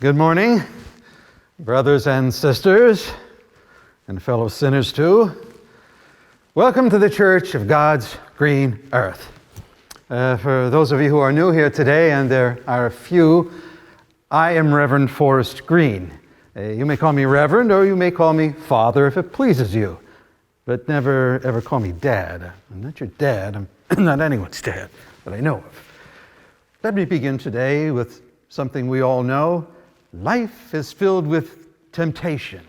Good morning, brothers and sisters, and fellow sinners too. Welcome to the Church of God's Green Earth. For those of you who are new here today, and there are a few, I am Reverend Forrest Green. You may call me Reverend, or you may call me Father if it pleases you, but never ever call me Dad. I'm not your dad. I'm not anyone's dad that I know of. Let me begin today with something we all know. Life is filled with temptation.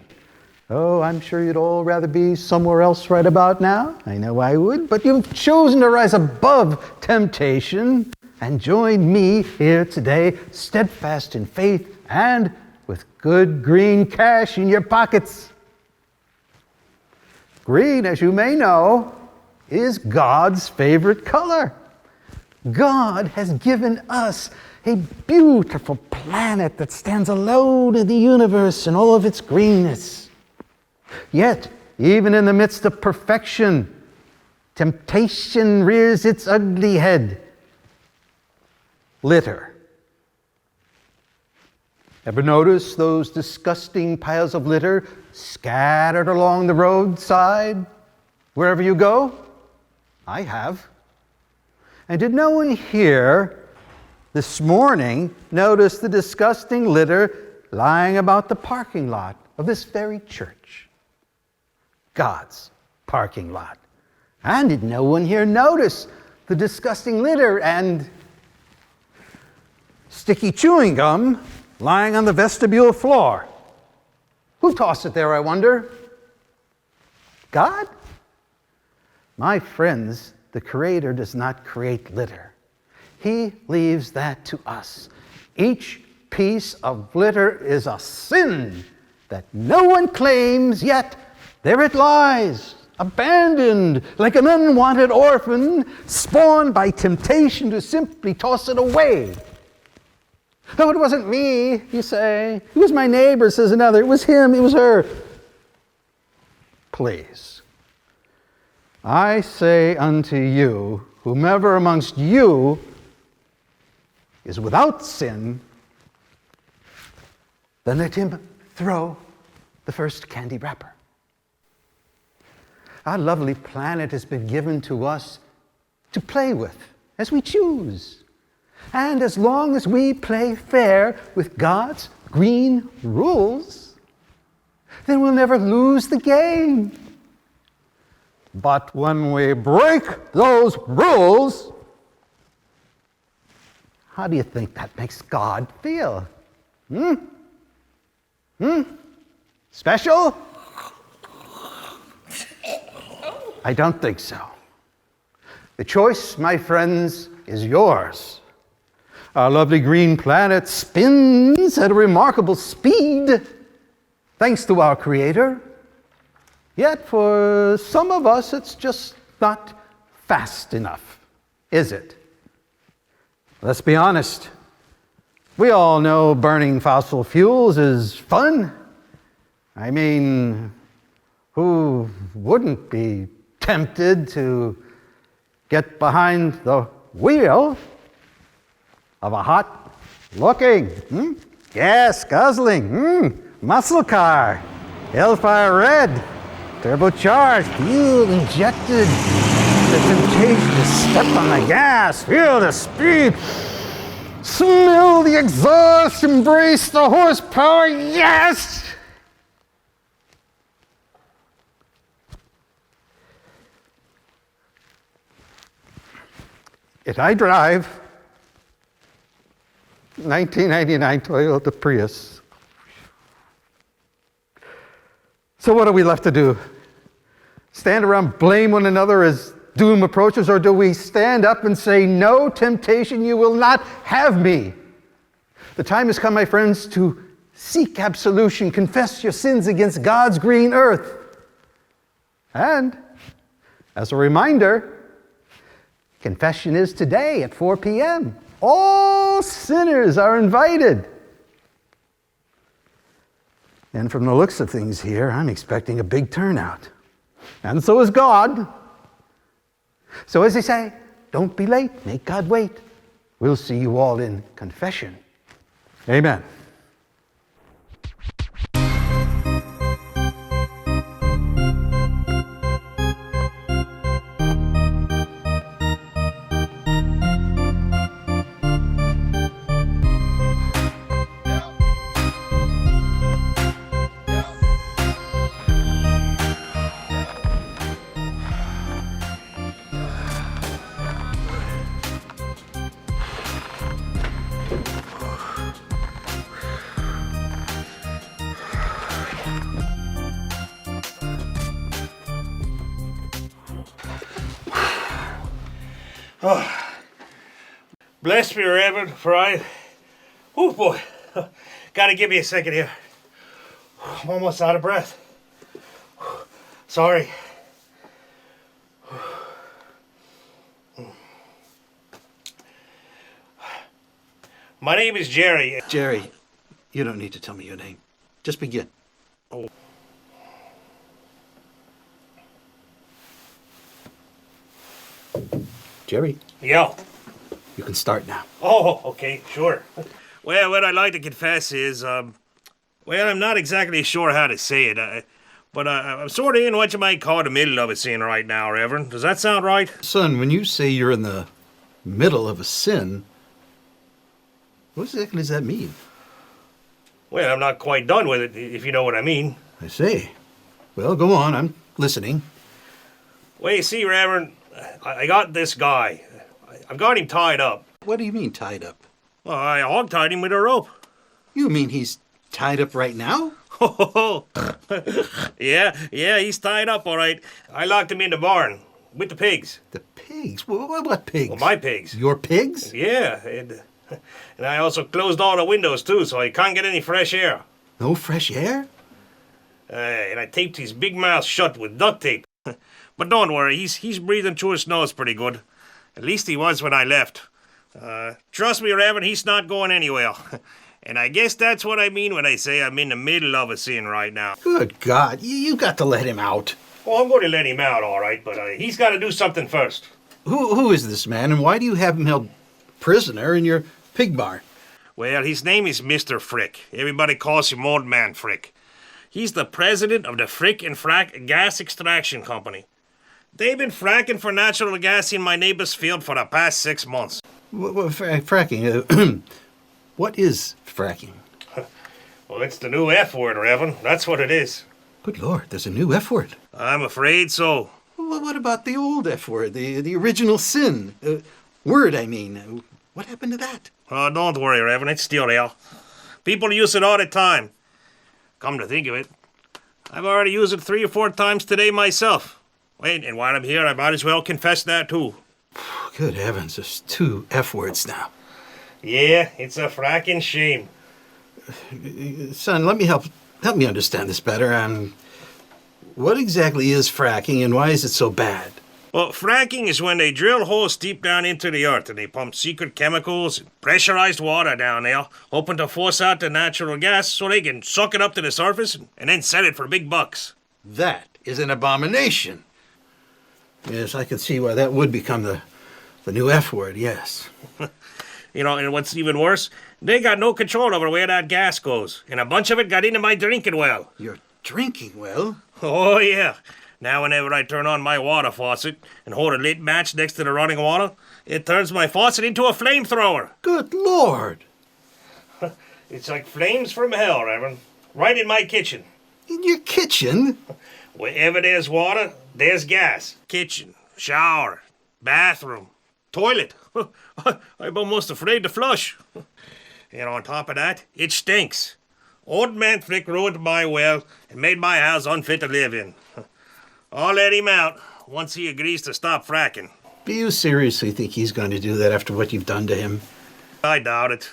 Oh, I'm sure you'd all rather be somewhere else right about now. I know I would, but you've chosen to rise above temptation and join me here today, steadfast in faith and with good green cash in your pockets. Green, as you may know, is God's favorite color. God has given us a beautiful planet that stands alone in the universe in all of its greenness. Yet, even in the midst of perfection, temptation rears its ugly head. Litter. Ever notice those disgusting piles of litter scattered along the roadside wherever you go? I have. And did no one here this morning notice the disgusting litter lying about the parking lot of this very church? God's parking lot. And did no one here notice the disgusting litter and sticky chewing gum lying on the vestibule floor? Who tossed it there, I wonder? God? My friends, the Creator does not create litter. He leaves that to us. Each piece of litter is a sin that no one claims, yet there it lies, abandoned like an unwanted orphan, spawned by temptation to simply toss it away. Oh, it wasn't me, you say. It was my neighbor, says another. It was him, it was her. Please, I say unto you, whomever amongst you is without sin, then let him throw the first candy wrapper. Our lovely planet has been given to us to play with as we choose. And as long as we play fair with God's green rules, then we'll never lose the game. But when we break those rules, how do you think that makes God feel? Special? I don't think so. The choice, my friends, is yours. Our lovely green planet spins at a remarkable speed, thanks to our Creator. Yet for some of us, it's just not fast enough, is it? Let's be honest. We all know burning fossil fuels is fun. I mean, who wouldn't be tempted to get behind the wheel of a hot-looking, gas-guzzling, muscle car, Hellfire Red, turbocharged, fuel-injected? The temptation to step on the gas, feel the speed, smell the exhaust, embrace the horsepower, yes! Yet I drive 1999 Toyota Prius. So what are we left to do? Stand around, blame one another as doom approaches, or do we stand up and say, no, temptation, you will not have me? The time has come, my friends, to seek absolution, confess your sins against God's green earth. And, as a reminder, confession is today at 4 p.m. All sinners are invited. And from the looks of things here, I'm expecting a big turnout. And so is God. So as they say, don't be late, make God wait. We'll see you all in confession. Amen. Bless me, Reverend, for I... Oh, boy. Gotta give me a second here. I'm almost out of breath. Sorry. My name is Jerry. Jerry, you don't need to tell me your name. Just begin. Oh. Jerry, Yeah. you can start now. Oh, okay, sure. Well, what I'd like to confess is, well, I'm not exactly sure how to say it, but I'm sort of in what you might call the middle of a scene right now, Reverend. Does that sound right? Son, when you say you're in the middle of a sin, what exactly does that mean? Well, I'm not quite done with it, if you know what I mean. I say. Well, go on, I'm listening. Well, you see, Reverend, I got this guy. I've got him tied up. What do you mean tied up? Well, I hog-tied him with a rope. You mean he's tied up right now? Yeah, he's tied up, all right. I locked him in the barn with the pigs. The pigs? What pigs? Well, my pigs. Your pigs? Yeah, and I also closed all the windows, too, so he can't get any fresh air. No fresh air? And I taped his big mouth shut with duct tape. But don't worry, he's breathing through his nose pretty good. At least he was when I left. Trust me, Reverend, he's not going anywhere. And I guess that's what I mean when I say I'm in the middle of a sin right now. Good God, you got to let him out. Well, I'm going to let him out, all right, but he's got to do something first. Who is this man, and why do you have him held prisoner in your pig barn? Well, his name is Mr. Frick. Everybody calls him Old Man Frick. He's the president of the Frick and Frack Gas Extraction Company. They've been fracking for natural gas in my neighbor's field for the past 6 months. Fracking. What is fracking? Well, it's the new F word, Reverend. That's what it is. Good Lord, there's a new F word. I'm afraid so. Well, what about the old F word, the original sin? Word, I mean. What happened to that? Oh, don't worry, Reverend. It's still there. People use it all the time. Come to think of it, I've already used it 3 or 4 times today myself. Wait, and while I'm here, I might as well confess that, too. Good heavens, there's 2 F words now. Yeah, it's a fracking shame. Son, let me help me understand this better. What exactly is fracking, and why is it so bad? Well, fracking is when they drill holes deep down into the earth and they pump secret chemicals and pressurized water down there, hoping to force out the natural gas so they can suck it up to the surface and then sell it for big bucks. That is an abomination. Yes, I can see why that would become the new F word, yes. You know, and what's even worse, they got no control over where that gas goes, and a bunch of it got into my drinking well. Your drinking well? Oh, yeah. Now whenever I turn on my water faucet and hold a lit match next to the running water, it turns my faucet into a flamethrower. Good Lord! It's like flames from hell, Reverend. Right in my kitchen. In your kitchen? Wherever there's water, there's gas. Kitchen, shower, bathroom, toilet. I'm almost afraid to flush. And on top of that, it stinks. Old Man Frick ruined my well and made my house unfit to live in. I'll let him out once he agrees to stop fracking. Do you seriously think he's going to do that after what you've done to him? I doubt it.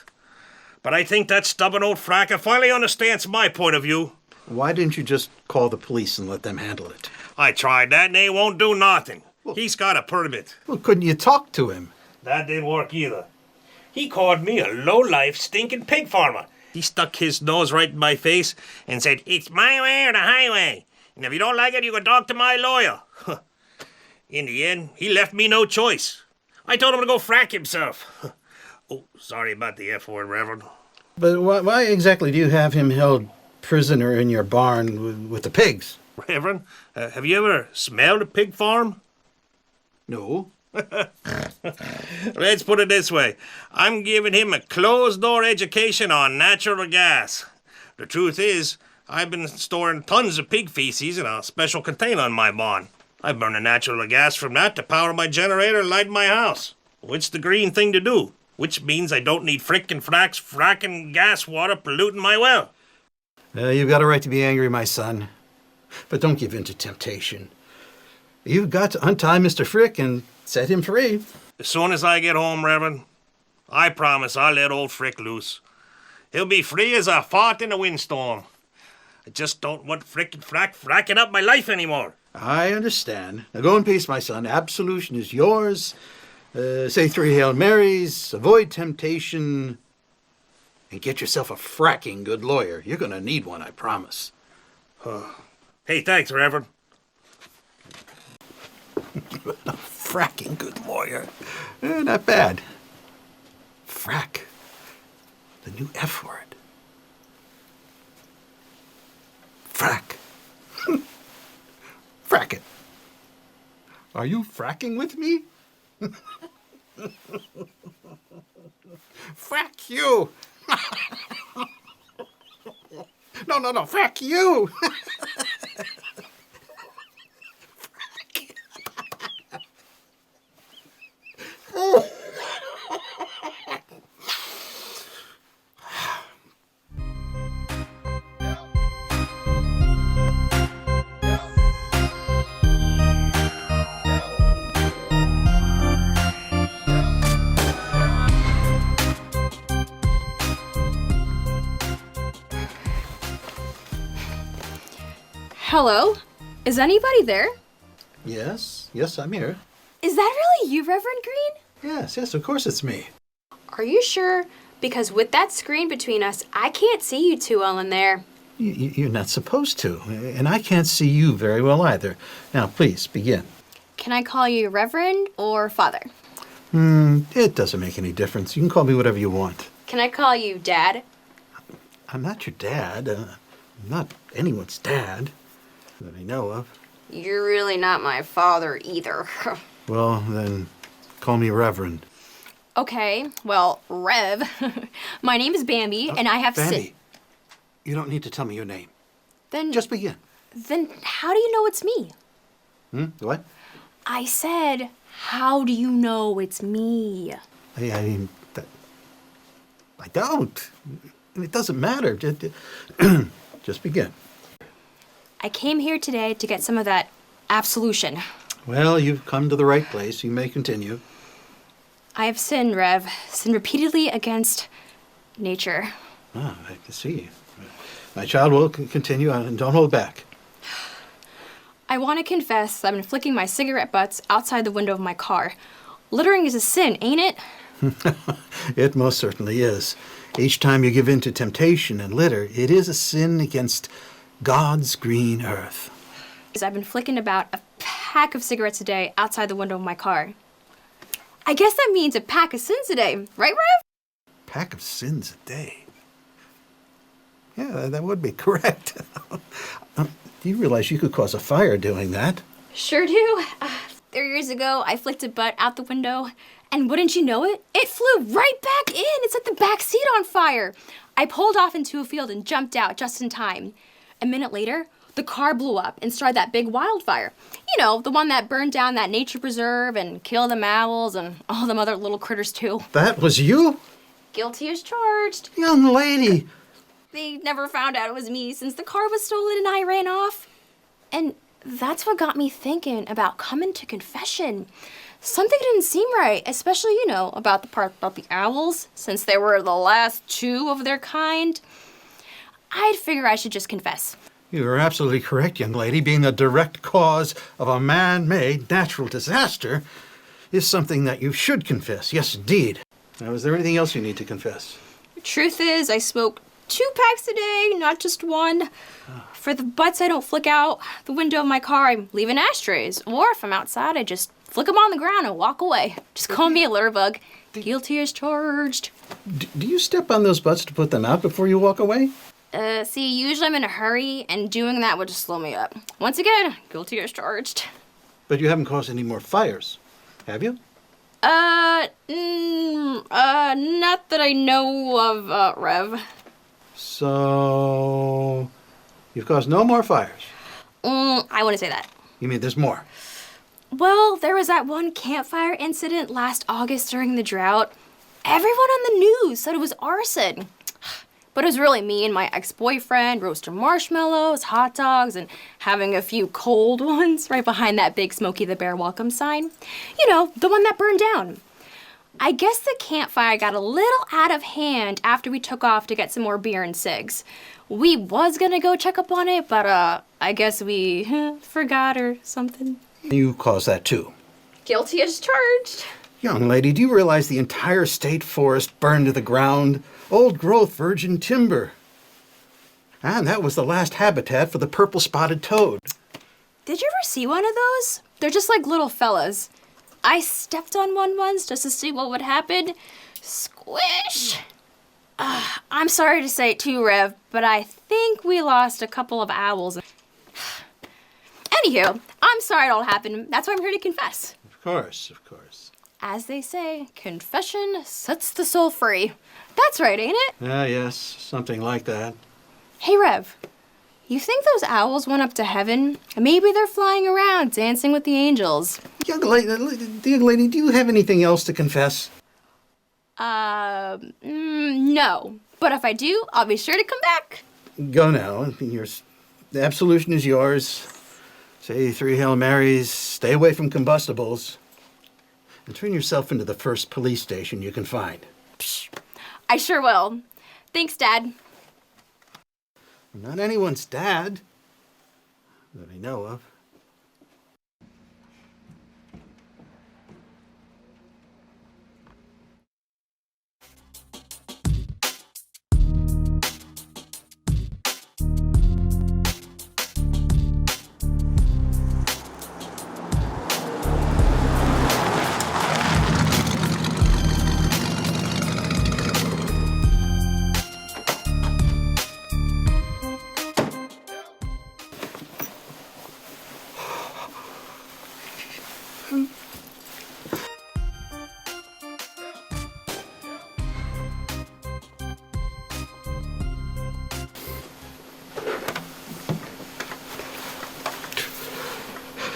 But I think that stubborn old fracker finally understands my point of view. Why didn't you just call the police and let them handle it? I tried that and they won't do nothing. He's got a permit. Well, couldn't you talk to him? That didn't work either. He called me a low-life, stinking pig farmer. He stuck his nose right in my face and said, "It's my way or the highway. And if you don't like it, you can talk to my lawyer." In the end, he left me no choice. I told him to go frack himself. Oh, sorry about the F word, Reverend. But why exactly do you have him held prisoner in your barn with the pigs? Reverend, have you ever smelled a pig farm? No. Let's put it this way. I'm giving him a closed-door education on natural gas. The truth is, I've been storing tons of pig feces in a special container in my barn. I burn the natural gas from that to power my generator and light my house. It's the green thing to do, which means I don't need frickin' fracking gas water polluting my well. You've got a right to be angry, my son. But don't give in to temptation. You've got to untie Mr. Frick and set him free. As soon as I get home, Reverend, I promise I'll let old Frick loose. He'll be free as a fart in a windstorm. I just don't want frickin' fracking up my life anymore. I understand. Now go in peace, my son. Absolution is yours. Say 3 Hail Marys, avoid temptation, and get yourself a fracking good lawyer. You're going to need one, I promise. Hey, thanks, Reverend. A fracking good lawyer. Not bad. Frack. The new F word. Frack. Frack it. Are you fracking with me? Frack you. No, frack you. Hello? Is anybody there? Yes, I'm here. Is that really you, Reverend Green? Yes, of course it's me. Are you sure? Because with that screen between us, I can't see you too well in there. You're not supposed to, and I can't see you very well either. Now, please, begin. Can I call you Reverend or Father? It doesn't make any difference. You can call me whatever you want. Can I call you Dad? I'm not your dad. I'm not anyone's dad that I know of. You're really not my father either. Well, then, call me Reverend. Okay, well, Rev. My name is Bambi, and I have Bambi, you don't need to tell me your name. Then Just begin. Then how do you know it's me? What? I said, how do you know it's me? I don't. It doesn't matter. Just begin. I came here today to get some of that absolution. Well, you've come to the right place. You may continue. I have sinned, Rev. Sinned repeatedly against nature. I can see. My child will continue and don't hold back. I want to confess I've been flicking my cigarette butts outside the window of my car. Littering is a sin, ain't it? It most certainly is. Each time you give in to temptation and litter, it is a sin against God's green earth. I've been flicking about a pack of cigarettes a day outside the window of my car. I guess that means a pack of sins a day, right, Rev? Pack of sins a day. Yeah, that would be correct. Do you realize you could cause a fire doing that? Sure do. 3 years ago, I flicked a butt out the window, and wouldn't you know it, it flew right back in. It set the back seat on fire. I pulled off into a field and jumped out just in time. A minute later, the car blew up and started that big wildfire. You know, the one that burned down that nature preserve and killed them owls and all them other little critters too. That was you? Guilty as charged. Young lady. They never found out it was me since the car was stolen and I ran off. And that's what got me thinking about coming to confession. Something didn't seem right, especially, you know, about the part about the owls, since they were the last two of their kind. I'd figure I should just confess. You are absolutely correct, young lady. Being the direct cause of a man-made natural disaster is something that you should confess. Yes, indeed. Now, is there anything else you need to confess? The truth is, I smoke 2 packs a day, not just one. For the butts I don't flick out the window of my car, I'm leaving ashtrays. Or if I'm outside, I just flick them on the ground and walk away. Just call me a litter bug. Guilty as charged. Do you step on those butts to put them out before you walk away? See, usually I'm in a hurry, and doing that would just slow me up. Once again, guilty as charged. But you haven't caused any more fires, have you? Not that I know of, Rev. So, you've caused no more fires? I wouldn't say that. You mean there's more? Well, there was that one campfire incident last August during the drought. Everyone on the news said it was arson. But it was really me and my ex-boyfriend roasting marshmallows, hot dogs, and having a few cold ones right behind that big Smokey the Bear welcome sign. You know, the one that burned down. I guess the campfire got a little out of hand after we took off to get some more beer and cigs. We was gonna go check up on it, but I guess we forgot or something. You caused that too. Guilty as charged. Young lady, do you realize the entire state forest burned to the ground? Old growth virgin timber. And that was the last habitat for the purple-spotted toad. Did you ever see one of those? They're just like little fellas. I stepped on one once just to see what would happen. Squish! I'm sorry to say it too, Rev, but I think we lost a couple of owls. Anywho, I'm sorry it all happened. That's why I'm here to confess. Of course, of course. As they say, confession sets the soul free. That's right, ain't it? Yes, something like that. Hey, Rev, you think those owls went up to heaven? Maybe they're flying around, dancing with the angels. Young lady, do you have anything else to confess? No. But if I do, I'll be sure to come back. Go now. The absolution is yours. Say 3 Hail Marys, stay away from combustibles, and turn yourself into the first police station you can find. Psh, I sure will. Thanks, Dad. I'm not anyone's dad that I know of.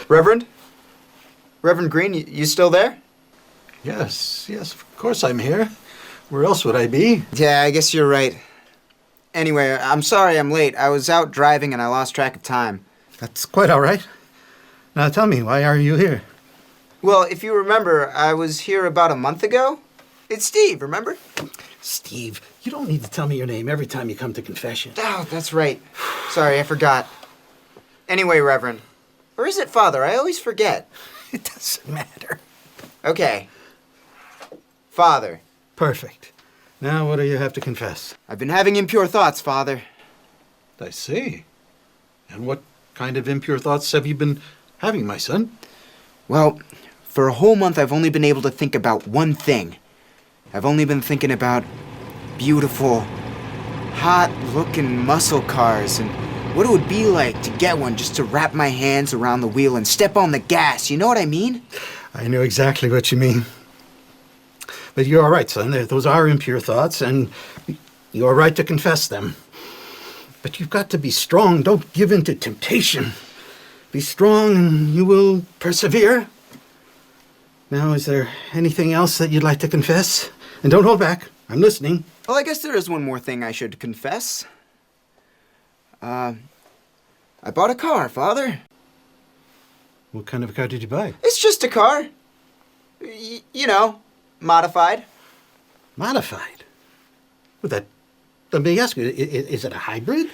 Reverend? Reverend Green, you still there? Yes, of course I'm here. Where else would I be? Yeah, I guess you're right. Anyway, I'm sorry I'm late. I was out driving and I lost track of time. That's quite all right. Now tell me, why are you here? Well, if you remember, I was here about a month ago. It's Steve, remember? Steve, you don't need to tell me your name every time you come to confession. Oh, that's right. Sorry, I forgot. Anyway, Reverend. Or is it Father? I always forget. It doesn't matter. Okay. Father. Perfect. Now what do you have to confess? I've been having impure thoughts, Father. I see. And what kind of impure thoughts have you been having, my son? Well, for a whole month I've only been able to think about one thing. I've only been thinking about beautiful, hot-looking muscle cars and what it would be like to get one just to wrap my hands around the wheel and step on the gas. You know what I mean? I know exactly what you mean. But you're all right, son. Those are impure thoughts, and you're right to confess them. But you've got to be strong. Don't give in to temptation. Be strong, and you will persevere. Now, is there anything else that you'd like to confess? And don't hold back. I'm listening. Well, I guess there is one more thing I should confess. I bought a car, Father. What kind of a car did you buy? It's just a car. You know, modified. Modified? Well, let me ask you, is it a hybrid?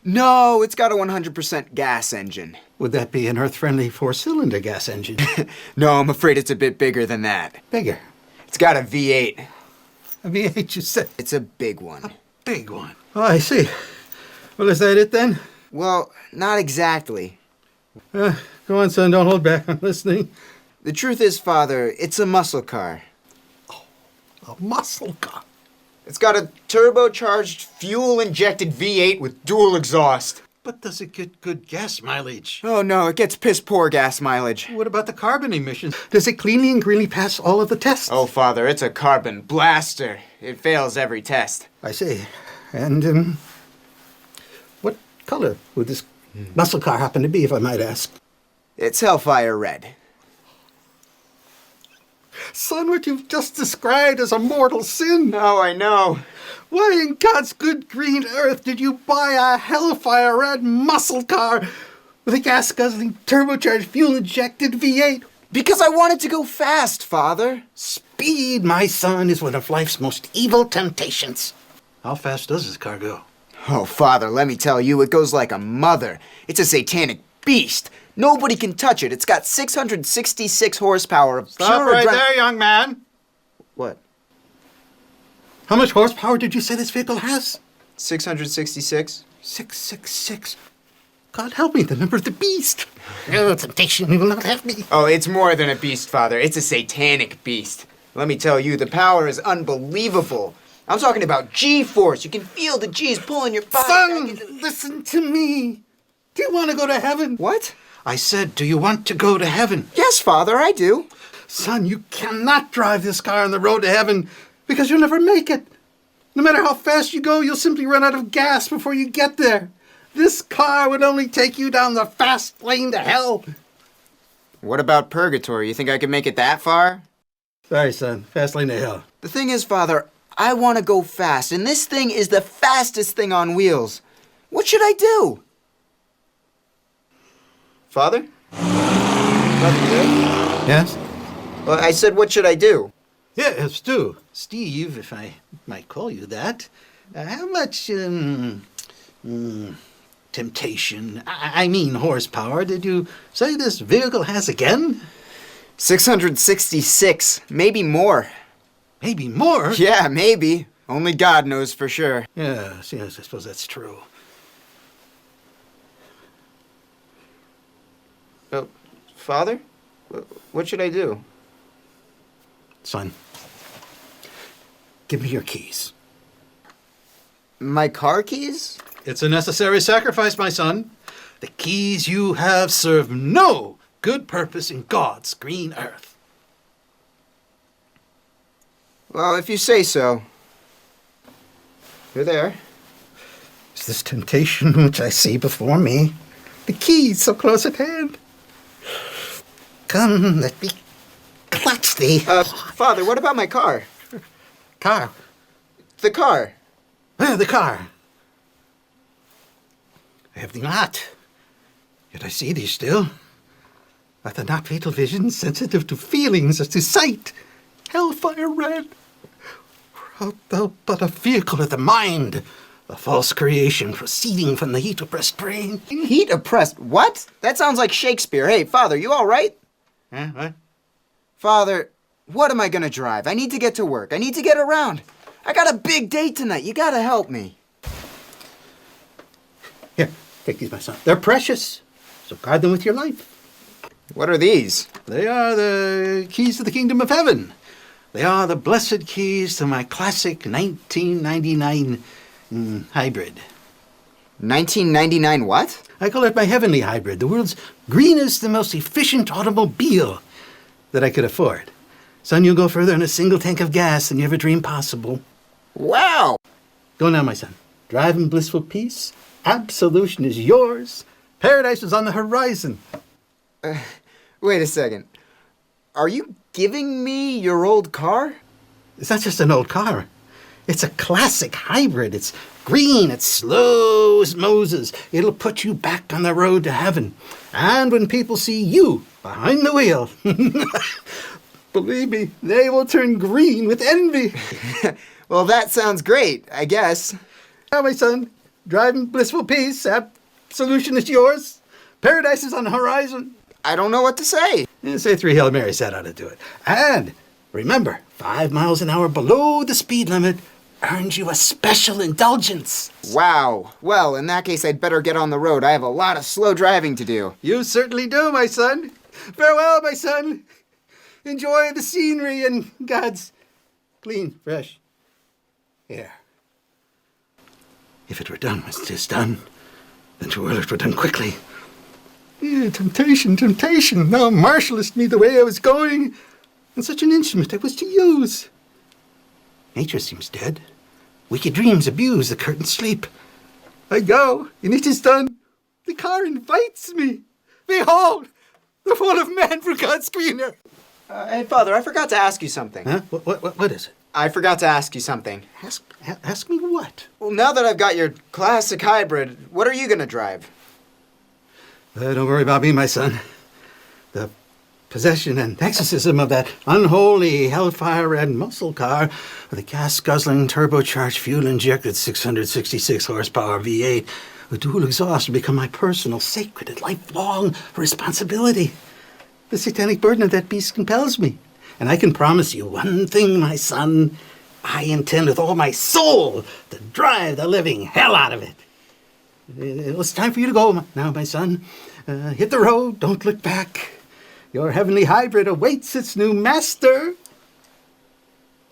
No, it's got a 100% gas engine. Would that be an earth-friendly 4-cylinder gas engine? No, I'm afraid it's a bit bigger than that. Bigger? It's got a V8. A V8, you said? It's a big one. A big one. Oh, I see. Well, is that it then? Well, not exactly. Go on, son, don't hold back. I'm listening. The truth is, Father, it's a muscle car. A muscle car? It's got a turbocharged, fuel-injected V8 with dual exhaust. But does it get good gas mileage? Oh no, it gets piss-poor gas mileage. What about the carbon emissions? Does it cleanly and greenly pass all of the tests? Oh, Father, it's a carbon blaster. It fails every test. I see. And, what color would this muscle car happen to be, if I might ask? It's Hellfire Red. Son, what you've just described is a mortal sin. Oh, I know. Why in God's good green earth did you buy a Hellfire Red muscle car with a gas-guzzling, turbocharged, fuel-injected V8? Because I wanted to go fast, Father. Speed, my son, is one of life's most evil temptations. How fast does this car go? Oh, Father, let me tell you, it goes like a mother. It's a satanic beast. Nobody can touch it. It's got 666 horsepower of Stop pure right adrenaline. there, young man. What? How much horsepower did you say this vehicle has? 666? 666. God help me, the number of the beast. No temptation, you will not have me. Oh, it's more than a beast, Father. It's a satanic beast. Let me tell you, the power is unbelievable. I'm talking about G-force. You can feel the G's pulling your body Son, back into... listen to me. Do you want to go to heaven? What? I said, do you want to go to heaven? Yes, Father, I do. Son, you cannot drive this car on the road to heaven because you'll never make it. No matter how fast you go, you'll simply run out of gas before you get there. This car would only take you down the fast lane to hell. What about purgatory? You think I can make it that far? Sorry, son. Fast lane to hell. The thing is, Father, I want to go fast, and this thing is the fastest thing on wheels. What should I do? Father? Father, you there? Yes? Well, I said, what should I do? Yes, Stu. Steve, if I might call you that. How much, temptation, I mean horsepower, did you say this vehicle has again? 666, maybe more. Maybe more? Yeah, maybe. Only God knows for sure. Yes, I suppose that's true. Father? What should I do? Son, give me your keys. My car keys? It's a necessary sacrifice, my son. The keys you have serve no good purpose in God's green earth. Well, if you say so. You're there. Is this temptation which I see before me? The keys so close at hand. Come, let me clutch thee. Father, what about my car? Car. The car. The car. I have thee not. Yet I see thee still. Art thou not fatal vision, sensitive to feelings as to sight? Hellfire red. Or art thou but a vehicle of the mind? A false creation proceeding from the heat-oppressed brain? Heat oppressed. What? That sounds like Shakespeare. Hey, Father, you all right? What? Father, what am I gonna drive? I need to get to work. I need to get around. I got a big date tonight. You gotta help me. Here, take these, my son. They're precious, so guard them with your life. What are these? They are the keys to the kingdom of heaven. They are the blessed keys to my classic 1999 hybrid. 1999 what? I call it my heavenly hybrid, the world's greenest and most efficient automobile that I could afford. Son, you'll go further in a single tank of gas than you ever dreamed possible. Wow! Go now, my son. Drive in blissful peace. Absolution is yours. Paradise is on the horizon. Wait a second. Are you giving me your old car? It's not just an old car. It's a classic hybrid. It's green. It's slow as Moses. It'll put you back on the road to heaven. And when people see you behind the wheel, believe me, they will turn green with envy. Well, that sounds great, I guess. Now, my son, drive in blissful peace. Absolution is yours. Paradise is on the horizon. I don't know what to say. Say 3 Hail Marys, that ought to do it. And remember, 5 miles an hour below the speed limit earns you a special indulgence. Wow. Well, in that case, I'd better get on the road. I have a lot of slow driving to do. You certainly do, my son. Farewell, my son. Enjoy the scenery and God's clean, fresh air. If it were done as 'tis done, then to will it were done quickly. Yeah, temptation, temptation. Thou marshalest me the way I was going, and such an instrument I was to use. Nature seems dead. Wicked dreams abuse the curtained sleep. I go, and it is done. The car invites me. Behold, the fall of man for God's green earth. Hey, Father, I forgot to ask you something. Huh? What is it? I forgot to ask you something. Ask me what? Well, now that I've got your classic hybrid, what are you gonna drive? Don't worry about me, my son. The possession and exorcism of that unholy hellfire-red muscle car with a gas-guzzling turbocharged fuel-injected 666 horsepower V8 with dual exhaust will become my personal, sacred, and lifelong responsibility. The satanic burden of that beast compels me. And I can promise you one thing, my son. I intend with all my soul to drive the living hell out of it. It's time for you to go now, my son. Hit the road, don't look back. Your heavenly hybrid awaits its new master.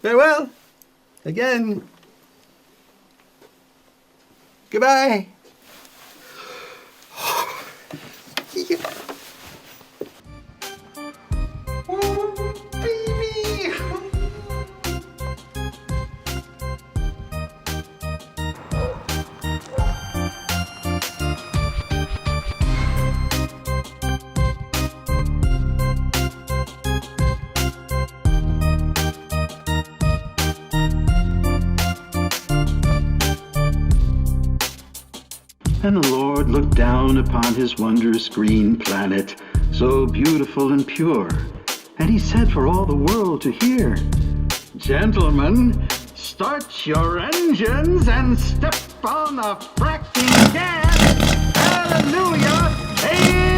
Farewell. Again. Goodbye. And the Lord looked down upon his wondrous green planet, so beautiful and pure. And he said for all the world to hear, "Gentlemen, start your engines and step on the fracking gas. Hallelujah! Amen!"